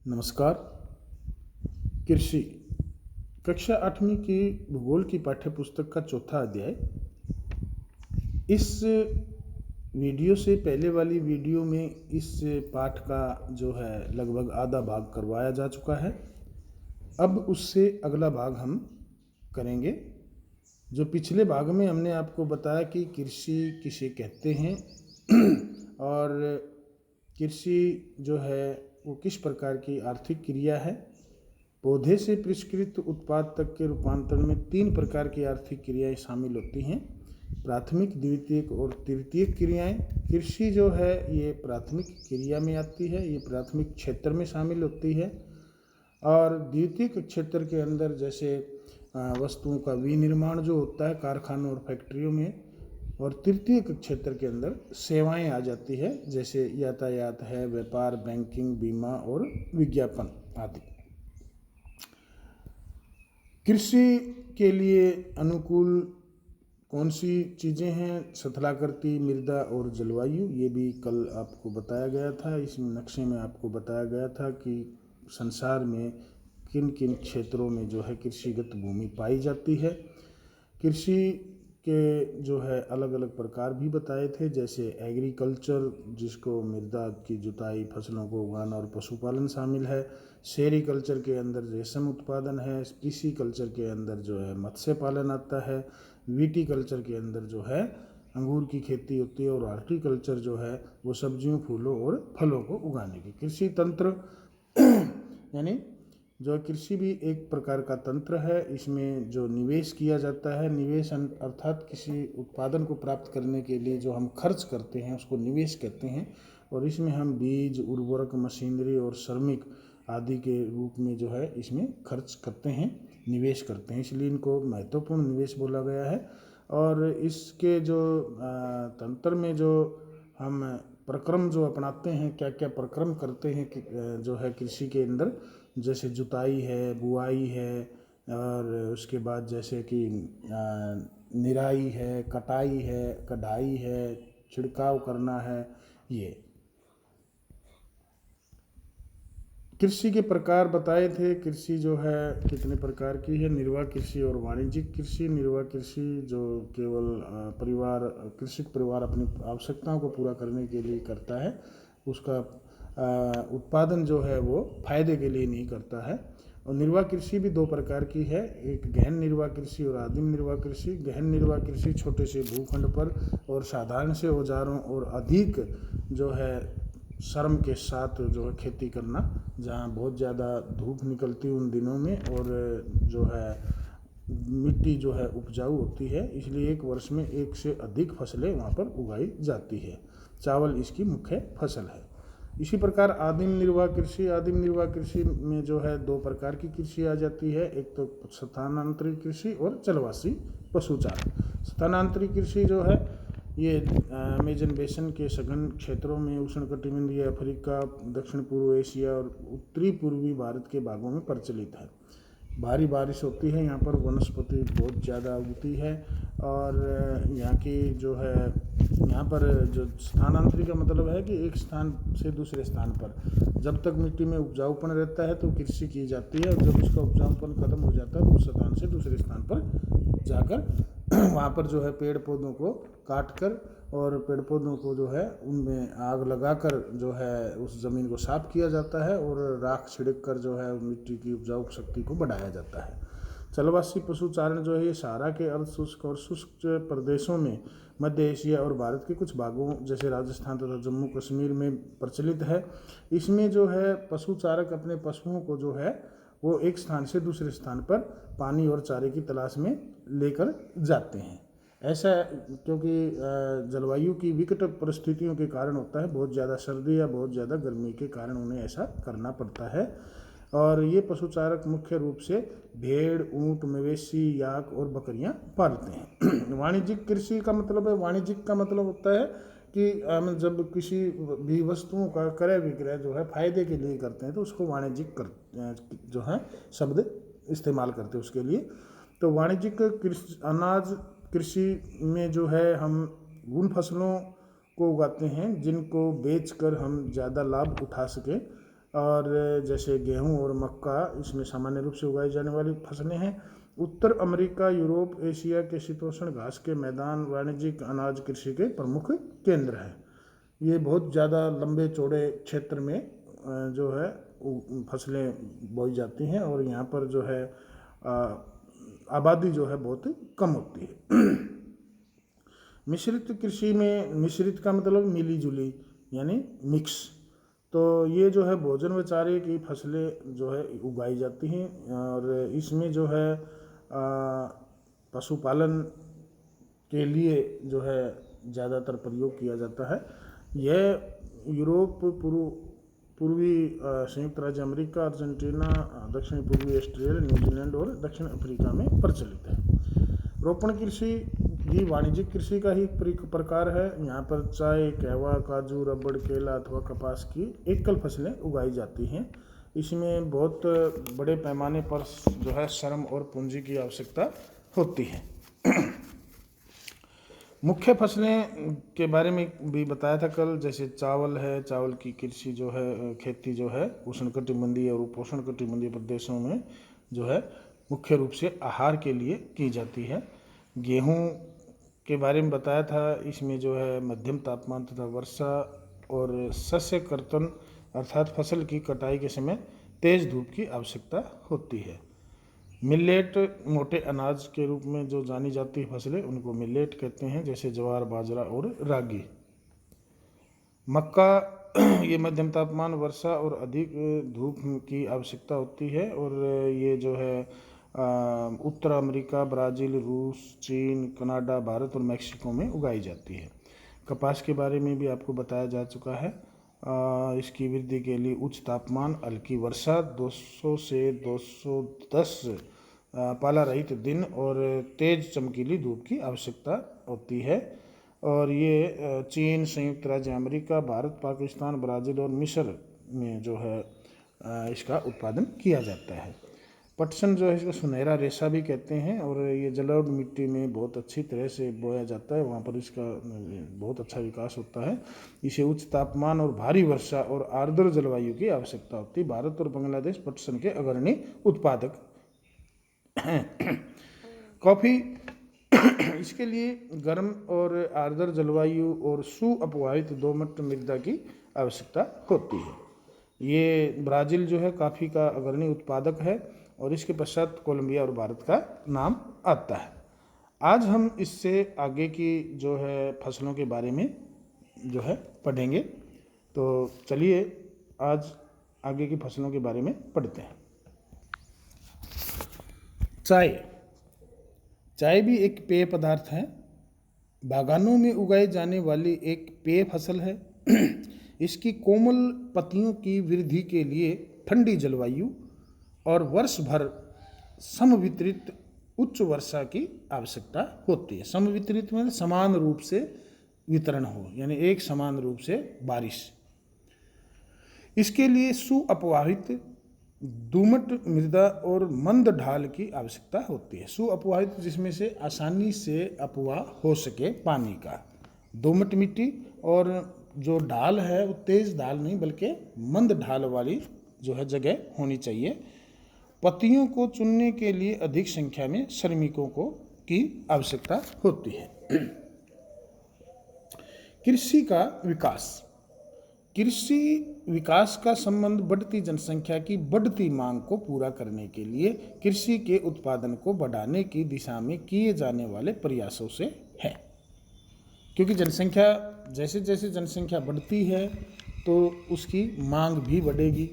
नमस्कार। कृषि कक्षा 8वीं की भूगोल की पाठ्यपुस्तक का चौथा अध्याय। इस वीडियो से पहले वाली वीडियो में इस पाठ का जो है लगभग आधा भाग करवाया जा चुका है। अब उससे अगला भाग हम करेंगे। जो पिछले भाग में हमने आपको बताया कि कृषि किसे कहते हैं और कृषि जो है वो किस प्रकार की आर्थिक क्रिया है। पौधे से परिष्कृत उत्पाद तक के रूपांतरण में 3 प्रकार की आर्थिक क्रियाएं शामिल होती हैं: प्राथमिक, द्वितीयक और तृतीयक क्रियाएं। कृषि जो है ये प्राथमिक क्रिया में आती है, ये प्राथमिक क्षेत्र में शामिल होती है। और द्वितीयक क्षेत्र के अंदर जैसे वस्तुओं का विनिर्माण जो होता है कारखानों और फैक्ट्रियों में, और तृतीयक क्षेत्र के अंदर सेवाएं आ जाती है जैसे यातायात है, व्यापार, बैंकिंग, बीमा और विज्ञापन आदि। कृषि के लिए अनुकूल कौन सी चीज़ें हैं? स्थलाकृति, मृदा और जलवायु। ये भी कल आपको बताया गया था। इस नक्शे में आपको बताया गया था कि संसार में किन किन क्षेत्रों में जो है कृषिगत भूमि पाई जाती है। कृषि के जो है अलग अलग प्रकार भी बताए थे, जैसे एग्रीकल्चर जिसको मृदा की जुताई, फसलों को उगाना और पशुपालन शामिल है। सेरीकल्चर के अंदर रेशम उत्पादन है। पिसीकल्चर के अंदर जो है मत्स्य पालन आता है। विटीकल्चर के अंदर जो है अंगूर की खेती होती है। और हॉर्टिकल्चर जो है वो सब्जियों, फूलों और फलों को उगाने की कृषि तंत्र यानी जो कृषि भी एक प्रकार का तंत्र है। इसमें जो निवेश किया जाता है, निवेश अर्थात किसी उत्पादन को प्राप्त करने के लिए जो हम खर्च करते हैं उसको निवेश कहते हैं। और इसमें हम बीज, उर्वरक, मशीनरी और श्रमिक आदि के रूप में जो है इसमें खर्च करते हैं, निवेश करते हैं, इसलिए इनको महत्वपूर्ण निवेश बोला गया है। और इसके जो तंत्र में जो हम प्रक्रम जो अपनाते हैं, क्या क्या प्रक्रम करते हैं जो है कृषि के अंदर, जैसे जुताई है, बुआई है, और उसके बाद जैसे कि निराई है, कटाई है, कढ़ाई है, छिड़काव करना है। ये कृषि के प्रकार बताए थे। कृषि जो है कितने प्रकार की है: निर्वाह कृषि और वाणिज्यिक कृषि। निर्वाह कृषि जो केवल कृषक परिवार अपनी आवश्यकताओं को पूरा करने के लिए करता है, उसका उत्पादन जो है वो फायदे के लिए नहीं करता है। और निर्वाह कृषि भी 2 प्रकार की है, एक गहन निर्वाह कृषि और आदिम निर्वाह कृषि। गहन निर्वाह कृषि छोटे से भूखंड पर और साधारण से औजारों और अधिक जो है श्रम के साथ जो है खेती करना, जहाँ बहुत ज़्यादा धूप निकलती है उन दिनों में, और जो है मिट्टी जो है उपजाऊ होती है, इसलिए एक वर्ष में 1 से अधिक फसलें वहाँ पर उगाई जाती है। चावल इसकी मुख्य फसल है। इसी प्रकार आदिम निर्वाह कृषि। आदिम निर्वाह कृषि में जो है 2 प्रकार की कृषि आ जाती है, एक तो स्थानांतरित कृषि और जलवासी पशुचारण। स्थानांतरित कृषि जो है ये अमेजन बेसन के सघन क्षेत्रों में, उष्णकटिबंधीय अफ्रीका, दक्षिण पूर्व एशिया और उत्तरी पूर्वी भारत के भागों में प्रचलित है। भारी बारिश होती है, यहाँ पर वनस्पति बहुत ज़्यादा उगती है। और यहाँ की जो है यहाँ पर जो स्थानांतरित का मतलब है कि एक स्थान से दूसरे स्थान पर जब तक मिट्टी में उपजाऊपन रहता है तो कृषि की जाती है, और जब उसका उपजाऊपन खत्म हो जाता है तो उस स्थान से दूसरे स्थान पर जाकर वहाँ पर जो है पेड़ पौधों को काट कर और पेड़ पौधों को जो है उनमें आग लगाकर जो है उस ज़मीन को साफ किया जाता है, और राख छिड़क कर जो है मिट्टी की उपजाऊ शक्ति को बढ़ाया जाता है। जलवासी पशुचारण जो है ये सहारा के अर्ध शुष्क और शुष्क प्रदेशों में, मध्य एशिया और भारत के कुछ भागों जैसे राजस्थान तथा जम्मू कश्मीर में प्रचलित है। इसमें जो है पशुचारक अपने पशुओं को जो है वो एक स्थान से दूसरे स्थान पर पानी और चारे की तलाश में लेकर जाते हैं। ऐसा क्योंकि जलवायु की विकट परिस्थितियों के कारण होता है, बहुत ज़्यादा सर्दी या बहुत ज़्यादा गर्मी के कारण उन्हें ऐसा करना पड़ता है। और ये पशुचारक मुख्य रूप से भेड़, ऊंट, मवेशी, याक और बकरियां पालते हैं। वाणिज्यिक कृषि का मतलब है, वाणिज्यिक का मतलब होता है कि हम जब किसी भी वस्तुओं का क्रय विक्रय जो है फायदे के लिए करते हैं तो उसको वाणिज्यिक जो है शब्द इस्तेमाल करते हैं उसके लिए। तो वाणिज्यिक कृषि, अनाज कृषि में जो है हम उन फसलों को उगाते हैं जिनको बेचकर हम ज़्यादा लाभ उठा सकें। और जैसे गेहूं और मक्का इसमें सामान्य रूप से उगाई जाने वाली फसलें हैं। उत्तर अमेरिका, यूरोप, एशिया के शीतोष्ण घास के मैदान वाणिज्यिक अनाज कृषि के प्रमुख केंद्र हैं। ये बहुत ज़्यादा लंबे चौड़े क्षेत्र में जो है फसलें बोई जाती हैं और यहाँ पर जो है आबादी जो है बहुत कम होती है। मिश्रित कृषि में, मिश्रित का मतलब मिली जुली यानी मिक्स, तो ये जो है भोजन व चारे की फसलें जो है उगाई जाती हैं और इसमें जो है पशुपालन के लिए जो है ज़्यादातर प्रयोग किया जाता है। यह यूरोप, पूर्वी संयुक्त राज्य अमेरिका, अर्जेंटीना, दक्षिण पूर्वी ऑस्ट्रेलिया, न्यूजीलैंड और दक्षिण अफ्रीका में प्रचलित है। रोपण कृषि भी वाणिज्यिक कृषि का ही प्रकार है। यहाँ पर चाय, कहवा, काजू, रबड़, केला अथवा कपास की एकल फसलें उगाई जाती हैं। इसमें बहुत बड़े पैमाने पर जो है श्रम और पूंजी की आवश्यकता होती है। मुख्य फसलें के बारे में भी बताया था कल, जैसे चावल है। चावल की कृषि जो है, खेती जो है उष्णकटिबंधीय और उपोष्णकटिबंधीय प्रदेशों में जो है मुख्य रूप से आहार के लिए की जाती है। गेहूं के बारे में बताया था, इसमें जो है मध्यम तापमान तथा वर्षा और शस्य कर्तन अर्थात फसल की कटाई के समय तेज धूप की आवश्यकता होती है। मिलेट, मोटे अनाज के रूप में जो जानी जाती फसलें उनको मिलेट कहते हैं, जैसे ज्वार, बाजरा और रागी। मक्का ये मध्यम तापमान, वर्षा और अधिक धूप की आवश्यकता होती है और ये जो है उत्तर अमेरिका, ब्राज़ील, रूस, चीन, कनाडा, भारत और मैक्सिको में उगाई जाती है। कपास के बारे में भी आपको बताया जा चुका है। इसकी वृद्धि के लिए उच्च तापमान, हल्की वर्षा, 200 से 210 पाला रहित दिन और तेज चमकीली धूप की आवश्यकता होती है। और ये चीन, संयुक्त राज्य अमेरिका, भारत, पाकिस्तान, ब्राज़ील और मिस्र में जो है इसका उत्पादन किया जाता है। पटसन जो है इसको सुनहरा रेशा भी कहते हैं और ये जलोढ़ मिट्टी में बहुत अच्छी तरह से बोया जाता है, वहाँ पर इसका बहुत अच्छा विकास होता है। इसे उच्च तापमान और भारी वर्षा और आर्द्र जलवायु की आवश्यकता होती है। भारत और बांग्लादेश पटसन के अग्रणी उत्पादक हैं। कॉफ़ी इसके लिए गर्म और आर्द्र जलवायु और सुअपवाहित दोमट मृदा की आवश्यकता होती है। ये ब्राज़ील जो है कॉफ़ी का अग्रणी उत्पादक है और इसके पश्चात कोलंबिया और भारत का नाम आता है। आज हम इससे आगे की जो है फसलों के बारे में जो है पढ़ेंगे, तो चलिए आज आगे की फसलों के बारे में पढ़ते हैं। चाय भी एक पेय पदार्थ है। बागानों में उगाई जाने वाली एक पेय फसल है। इसकी कोमल पत्तियों की वृद्धि के लिए ठंडी जलवायु और वर्ष भर समवितरित उच्च वर्षा की आवश्यकता होती है। समवितरित में समान रूप से वितरण हो, यानी एक समान रूप से बारिश। इसके लिए सुअपवाहित दोमट मृदा और मंद ढाल की आवश्यकता होती है। सुअपवाहित जिसमें से आसानी से अपवाह हो सके पानी का, दोमट मिट्टी, और जो ढाल है वो तेज ढाल नहीं बल्कि मंद ढाल वाली जो है जगह होनी चाहिए। पत्तियों को चुनने के लिए अधिक संख्या में श्रमिकों की आवश्यकता होती है। कृषि का विकास। कृषि विकास का संबंध बढ़ती जनसंख्या की बढ़ती मांग को पूरा करने के लिए कृषि के उत्पादन को बढ़ाने की दिशा में किए जाने वाले प्रयासों से है। क्योंकि जनसंख्या जैसे जैसे जनसंख्या बढ़ती है तो उसकी मांग भी बढ़ेगी।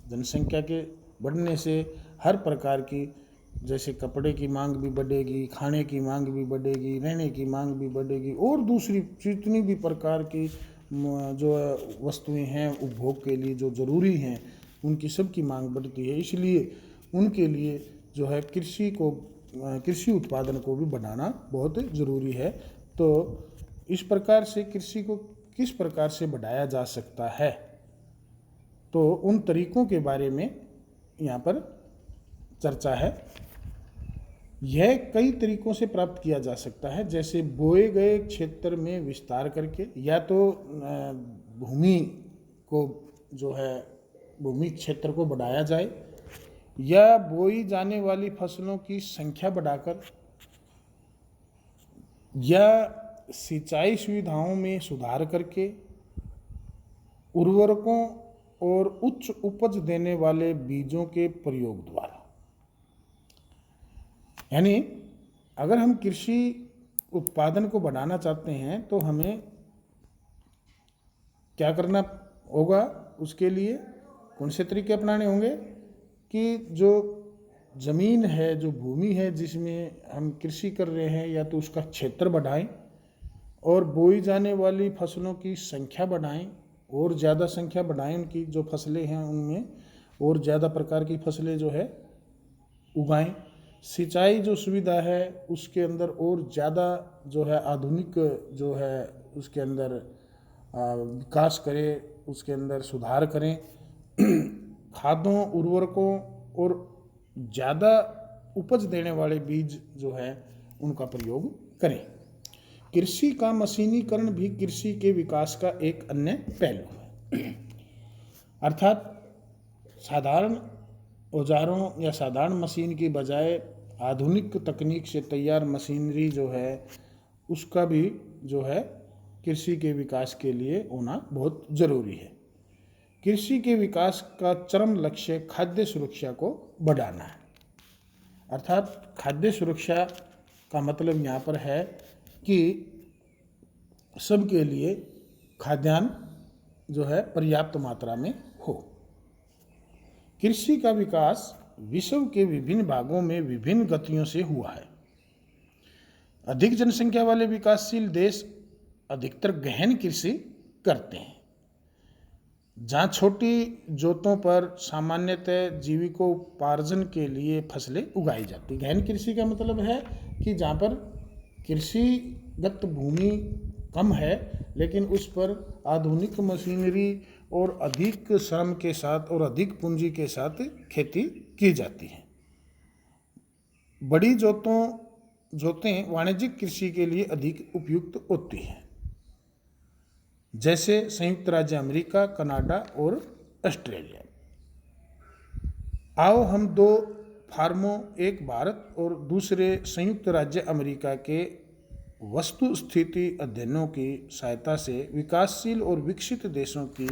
जनसंख्या के बढ़ने से हर प्रकार की, जैसे कपड़े की मांग भी बढ़ेगी, खाने की मांग भी बढ़ेगी, रहने की मांग भी बढ़ेगी और दूसरी जितनी भी प्रकार की जो वस्तुएं हैं उपभोग के लिए जो ज़रूरी हैं उनकी सबकी मांग बढ़ती है। इसलिए उनके लिए जो है कृषि उत्पादन को भी बढ़ाना बहुत ज़रूरी है। तो इस प्रकार से कृषि को किस प्रकार से बढ़ाया जा सकता है, तो उन तरीकों के बारे में यहाँ पर चर्चा है। यह कई तरीकों से प्राप्त किया जा सकता है, जैसे बोए गए क्षेत्र में विस्तार करके, या तो भूमि को जो है भूमि क्षेत्र को बढ़ाया जाए, या बोई जाने वाली फसलों की संख्या बढ़ाकर, या सिंचाई सुविधाओं में सुधार करके, उर्वरकों और उच्च उपज देने वाले बीजों के प्रयोग द्वारा। यानी अगर हम कृषि उत्पादन को बढ़ाना चाहते हैं तो हमें क्या करना होगा, उसके लिए कौन से तरीके अपनाने होंगे कि जो ज़मीन है, जो भूमि है जिसमें हम कृषि कर रहे हैं, या तो उसका क्षेत्र बढ़ाएं और बोई जाने वाली फसलों की संख्या बढ़ाएं, और ज़्यादा संख्या बढ़ाएं उनकी, जो फसलें हैं उनमें और ज़्यादा प्रकार की फसलें जो है उगाएं। सिंचाई जो सुविधा है उसके अंदर और ज़्यादा जो है आधुनिक जो है उसके अंदर विकास करें, उसके अंदर सुधार करें। खादों, उर्वरकों और ज़्यादा उपज देने वाले बीज जो है उनका प्रयोग करें। कृषि का मशीनीकरण भी कृषि के विकास का एक अन्य पहलू है। अर्थात साधारण औजारों या साधारण मशीन की बजाय आधुनिक तकनीक से तैयार मशीनरी जो है उसका भी जो है कृषि के विकास के लिए होना बहुत ज़रूरी है। कृषि के विकास का चरम लक्ष्य खाद्य सुरक्षा को बढ़ाना है। अर्थात खाद्य सुरक्षा का मतलब यहाँ पर है कि सबके लिए खाद्यान्न जो है पर्याप्त मात्रा में हो। कृषि का विकास विश्व के विभिन्न भागों में विभिन्न गतियों से हुआ है। अधिक जनसंख्या वाले विकासशील देश अधिकतर गहन कृषि करते हैं, जहाँ छोटी जोतों पर सामान्यतः जीविकोपार्जन के लिए फसलें उगाई जाती। गहन कृषि का मतलब है कि जहाँ पर कृषिगत भूमि कम है लेकिन उस पर आधुनिक मशीनरी और अधिक श्रम के साथ और अधिक पूंजी के साथ खेती की जाती है। बड़ी जोतें वाणिज्यिक कृषि के लिए अधिक उपयुक्त होती हैं, जैसे संयुक्त राज्य अमेरिका, कनाडा और ऑस्ट्रेलिया। आओ हम दो फार्मों, एक भारत और दूसरे संयुक्त राज्य अमेरिका के वस्तु स्थिति अध्ययनों की सहायता से विकासशील और विकसित देशों की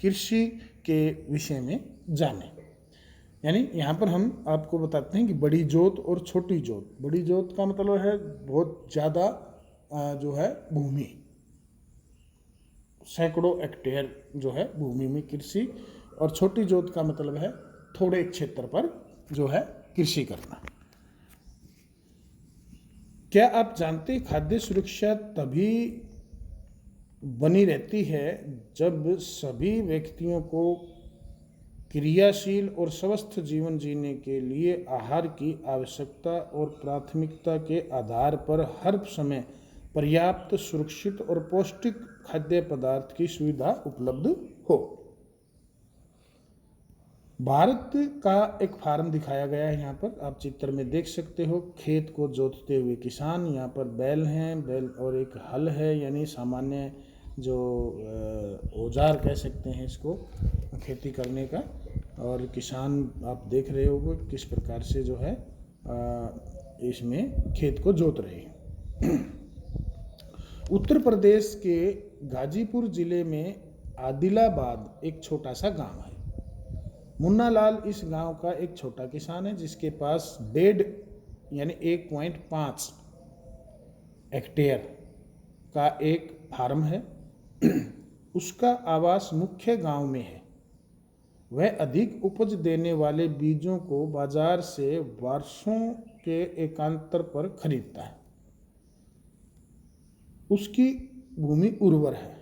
कृषि के विषय में जानें। यानी यहाँ पर हम आपको बताते हैं कि बड़ी जोत और छोटी जोत। बड़ी जोत का मतलब है बहुत ज़्यादा जो है भूमि, सैकड़ों हेक्टेयर जो है भूमि में कृषि, और छोटी जोत का मतलब है थोड़े क्षेत्र पर जो है कृषि करना। क्या आप जानते हैं खाद्य सुरक्षा तभी बनी रहती है जब सभी व्यक्तियों को क्रियाशील और स्वस्थ जीवन जीने के लिए आहार की आवश्यकता और प्राथमिकता के आधार पर हर समय पर्याप्त, सुरक्षित और पौष्टिक खाद्य पदार्थ की सुविधा उपलब्ध हो। भारत का एक फार्म दिखाया गया है, यहाँ पर आप चित्र में देख सकते हो। खेत को जोतते हुए किसान, यहाँ पर बैल हैं, बैल और एक हल है, यानी सामान्य जो औजार कह सकते हैं इसको खेती करने का। और किसान आप देख रहे हो किस प्रकार से जो है इसमें खेत को जोत रहे हैं। उत्तर प्रदेश के गाजीपुर जिले में आदिलाबाद एक छोटा सा गांव है। मुन्ना लाल इस गांव का एक छोटा किसान है जिसके पास 1.5 यानी 1.5 हेक्टेयर का एक फार्म है। उसका आवास मुख्य गांव में है। वह अधिक उपज देने वाले बीजों को बाजार से वर्षों के एकांतर पर खरीदता है। उसकी भूमि उर्वर है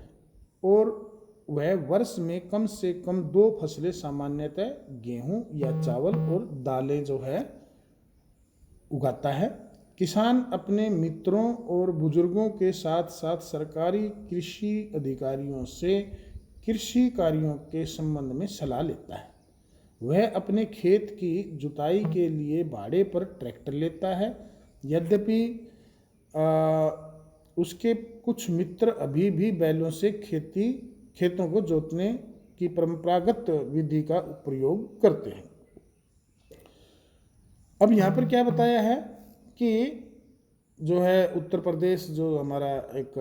और वह वर्ष में कम से कम 2 फसलें, सामान्यतः गेहूं या चावल और दालें जो है उगाता है। किसान अपने मित्रों और बुजुर्गों के साथ साथ सरकारी कृषि अधिकारियों से कृषि कार्यों के संबंध में सलाह लेता है। वह अपने खेत की जुताई के लिए भाड़े पर ट्रैक्टर लेता है। यद्यपि उसके कुछ मित्र अभी भी बैलों से खेतों को जोतने की परंपरागत विधि का प्रयोग करते हैं। अब यहाँ पर क्या बताया है कि जो है उत्तर प्रदेश जो हमारा एक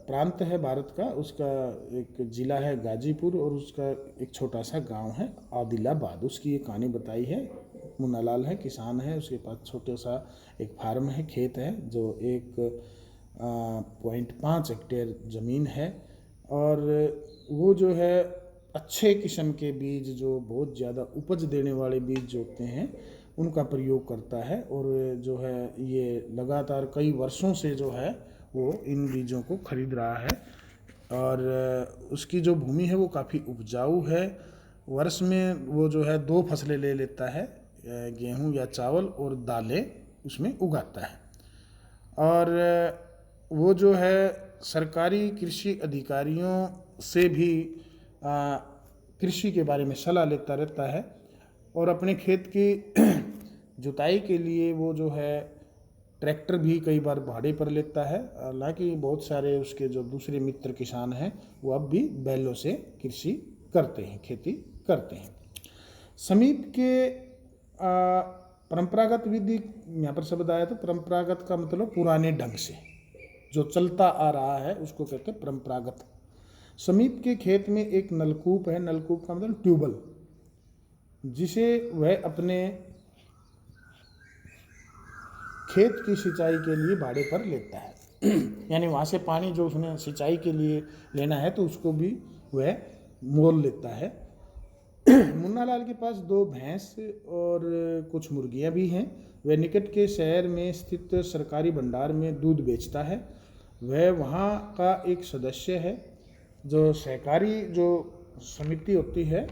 प्रांत है भारत का, उसका एक ज़िला है गाजीपुर और उसका एक छोटा सा गांव है आदिलाबाद। उसकी ये कहानी बताई है। मुन्नालाल है, किसान है, उसके पास छोटा सा एक फार्म है, खेत है जो 1.5 हेक्टेयर ज़मीन है। और वो जो है अच्छे किस्म के बीज, जो बहुत ज़्यादा उपज देने वाले बीज जो होते हैं, उनका प्रयोग करता है। और जो है ये लगातार कई वर्षों से जो है वो इन बीजों को खरीद रहा है। और उसकी जो भूमि है वो काफ़ी उपजाऊ है। वर्ष में वो जो है 2 फसलें ले लेता है, गेहूं या चावल, और दालें उसमें उगाता है। और वो जो है सरकारी कृषि अधिकारियों से भी कृषि के बारे में सलाह लेता रहता है। और अपने खेत की जुताई के लिए वो जो है ट्रैक्टर भी कई बार भाड़े पर लेता है। हालांकि बहुत सारे उसके जो दूसरे मित्र किसान हैं वो अब भी बैलों से कृषि करते हैं, खेती करते हैं। समीप के परंपरागत विधि, यहाँ पर शब्द आया तो परंपरागत का मतलब पुराने ढंग से जो चलता आ रहा है उसको कहते हैं परंपरागत। समीप के खेत में एक नलकूप है, नलकूप का मतलब ट्यूबल, जिसे वह अपने खेत की सिंचाई के लिए भाड़े पर लेता है। यानी वहाँ से पानी जो उसने सिंचाई के लिए लेना है तो उसको भी वह मोल लेता है। मुन्नालाल के पास 2 भैंस और कुछ मुर्गियाँ भी हैं। वह निकट के शहर में स्थित सरकारी भंडार में दूध बेचता है। वह वहाँ का एक सदस्य है, जो सहकारी जो समिति होती है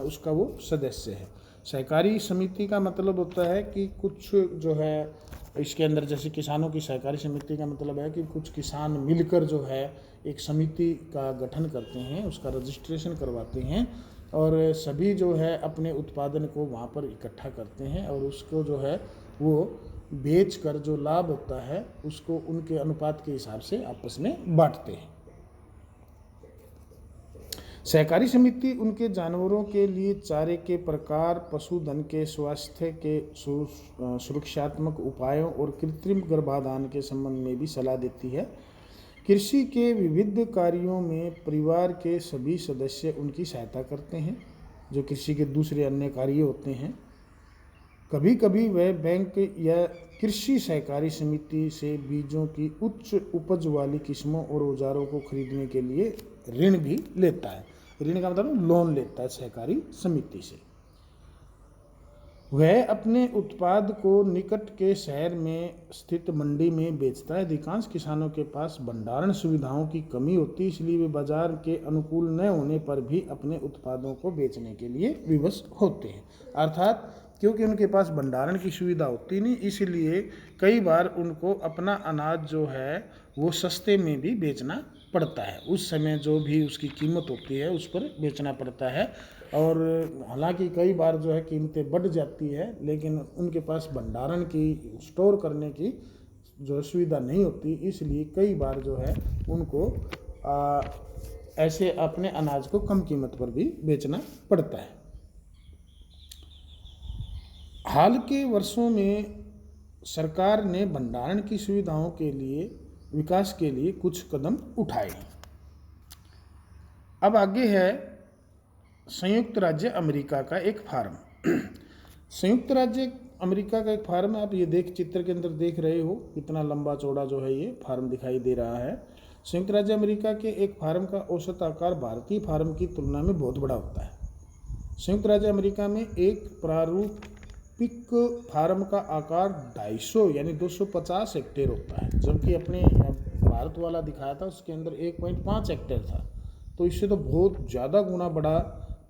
उसका वो सदस्य है। सहकारी समिति का मतलब होता है कि कुछ जो है इसके अंदर, जैसे किसानों की सहकारी समिति का मतलब है कि कुछ किसान मिलकर जो है एक समिति का गठन करते हैं, उसका रजिस्ट्रेशन करवाते हैं और सभी जो है अपने उत्पादन को वहाँ पर इकट्ठा करते हैं और उसको जो है वो बेच कर जो लाभ होता है उसको उनके अनुपात के हिसाब से आपस में बांटते हैं। सहकारी समिति उनके जानवरों के लिए चारे के प्रकार, पशुधन के स्वास्थ्य के सुरक्षात्मक उपायों और कृत्रिम गर्भाधान के संबंध में भी सलाह देती है। कृषि के विविध कार्यों में परिवार के सभी सदस्य उनकी सहायता करते हैं, जो कृषि के दूसरे अन्य कार्य होते हैं। कभी कभी वह बैंक या कृषि सहकारी समिति से बीजों की उच्च उपज वाली किस्मों और औजारों को खरीदने के लिए ऋण भी लेता है। ऋण का मतलब लोन लेता है सहकारी समिति से। वह अपने उत्पाद को निकट के शहर में स्थित मंडी में बेचता है। अधिकांश किसानों के पास भंडारण सुविधाओं की कमी होती है, इसलिए वे बाजार के अनुकूल न होने पर भी अपने उत्पादों को बेचने के लिए विवश होते हैं। अर्थात क्योंकि उनके पास भंडारण की सुविधा होती नहीं, इसलिए कई बार उनको अपना अनाज जो है वो सस्ते में भी बेचना पड़ता है। उस समय जो भी उसकी कीमत होती है उस पर बेचना पड़ता है। और हालांकि कई बार जो है कीमतें बढ़ जाती है, लेकिन उनके पास भंडारण की, स्टोर करने की जो सुविधा नहीं होती, इसलिए कई बार जो है उनको ऐसे अपने अनाज को कम कीमत पर भी बेचना पड़ता है। हाल के वर्षों में सरकार ने भंडारण की सुविधाओं के लिए विकास के लिए कुछ कदम उठाए हैं। अब आगे है संयुक्त राज्य अमेरिका का एक फार्म। संयुक्त राज्य अमेरिका का एक फार्म है। आप ये चित्र के अंदर देख रहे हो कितना लंबा चौड़ा जो है ये फार्म दिखाई दे रहा है। संयुक्त राज्य अमेरिका के एक फार्म का औसत आकार भारतीय फार्म की तुलना में बहुत बड़ा होता है। संयुक्त राज्य अमेरिका में एक प्रारूपिक फार्म का आकार 250 यानी 250 हेक्टेयर होता है, जबकि अपने भारत वाला दिखाया था उसके अंदर 1.5 हेक्टेयर था। तो इससे तो बहुत ज़्यादा गुना बड़ा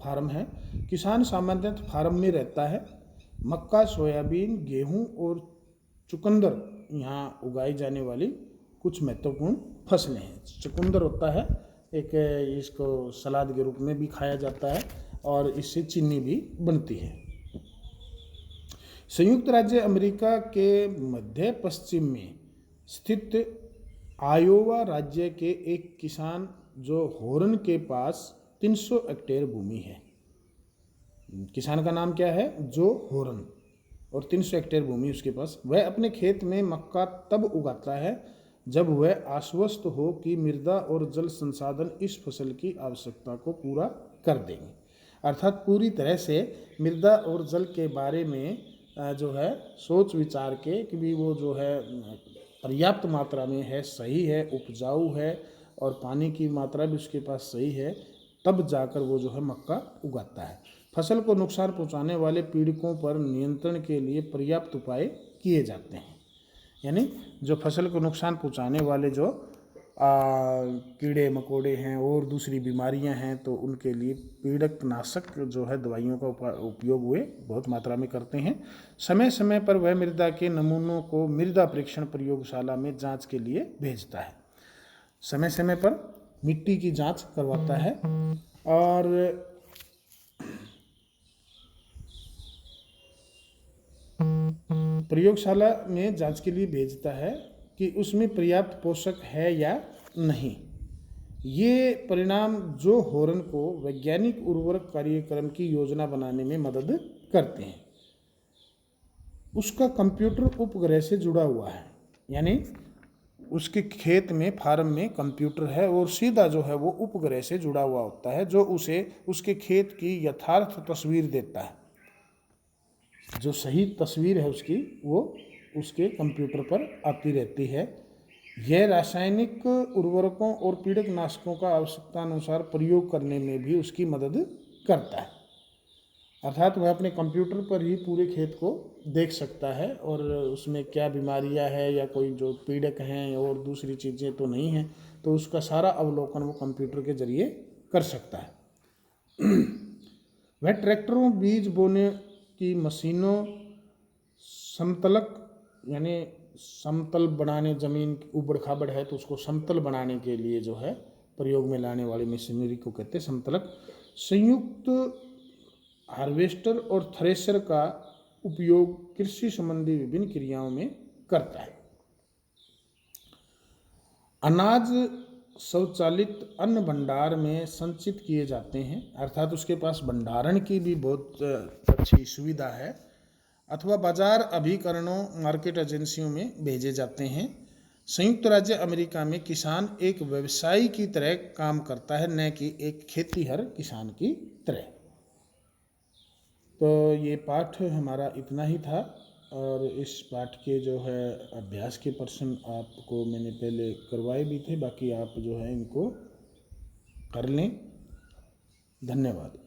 फार्म है। किसान सामान्यतः फार्म में रहता है। मक्का, सोयाबीन, गेहूं और चुकंदर यहाँ उगाई जाने वाली कुछ महत्वपूर्ण फसलें हैं। चुकंदर होता है एक, इसको सलाद के रूप में भी खाया जाता है और इससे चीनी भी बनती है। संयुक्त राज्य अमेरिका के मध्य पश्चिम में स्थित आयोवा राज्य के एक किसान जो हॉर्न के पास 300 हेक्टेयर भूमि है। किसान का नाम क्या है? जो होरन, और 300 हेक्टेयर भूमि उसके पास। वह अपने खेत में मक्का तब उगाता है जब वह आश्वस्त हो कि मृदा और जल संसाधन इस फसल की आवश्यकता को पूरा कर देंगे। अर्थात पूरी तरह से मृदा और जल के बारे में जो है सोच विचार के कि भी वो जो है पर्याप्त मात्रा में है, सही है, उपजाऊ है और पानी की मात्रा भी उसके पास सही है, तब जाकर वो जो है मक्का उगाता है। फसल को नुकसान पहुंचाने वाले पीड़कों पर नियंत्रण के लिए पर्याप्त उपाय किए जाते हैं। यानी जो फसल को नुकसान पहुंचाने वाले जो कीड़े मकोड़े हैं और दूसरी बीमारियां हैं, तो उनके लिए पीड़क नाशक जो है दवाइयों का उपयोग वे बहुत मात्रा में करते हैं। समय समय पर वह मृदा के नमूनों को मृदा परीक्षण प्रयोगशाला में जांच के लिए भेजता है। समय समय पर मिट्टी की जांच करवाता है और प्रयोगशाला में जांच के लिए भेजता है कि उसमें पर्याप्त पोषक है या नहीं। ये परिणाम जो होरन को वैज्ञानिक उर्वरक कार्यक्रम की योजना बनाने में मदद करते हैं। उसका कंप्यूटर उपग्रह से जुड़ा हुआ है, यानी उसके खेत में फार्म में कंप्यूटर है और सीधा जो है वो उपग्रह से जुड़ा हुआ होता है, जो उसे उसके खेत की यथार्थ तस्वीर देता है। जो सही तस्वीर है उसकी, वो उसके कंप्यूटर पर आती रहती है। यह रासायनिक उर्वरकों और पीड़क नाशकों का आवश्यकता अनुसार प्रयोग करने में भी उसकी मदद करता है। अर्थात वह अपने कंप्यूटर पर ही पूरे खेत को देख सकता है और उसमें क्या बीमारियां है या कोई जो पीड़क हैं और दूसरी चीज़ें तो नहीं हैं, तो उसका सारा अवलोकन वो कंप्यूटर के जरिए कर सकता है। वह ट्रैक्टरों, बीज बोने की मशीनों, समतलक यानी समतल बनाने, ज़मीन उबड़ खाबड़ है तो उसको समतल बनाने के लिए जो है प्रयोग में लाने वाली मशीनरी को कहते हैं समतलक, संयुक्त हार्वेस्टर और थ्रेशर का उपयोग कृषि संबंधी विभिन्न क्रियाओं में करता है। अनाज स्वचालित अन्न भंडार में संचित किए जाते हैं, अर्थात उसके पास भंडारण की भी बहुत अच्छी सुविधा है, अथवा बाजार अभिकरणों, मार्केट एजेंसियों में भेजे जाते हैं। संयुक्त राज्य अमेरिका में किसान एक व्यवसायी की तरह काम करता है, न कि एक खेतीहर किसान की तरह। तो ये पाठ हमारा इतना ही था और इस पाठ के जो है अभ्यास के प्रश्न आपको मैंने पहले करवाए भी थे, बाकी आप जो है इनको कर लें। धन्यवाद।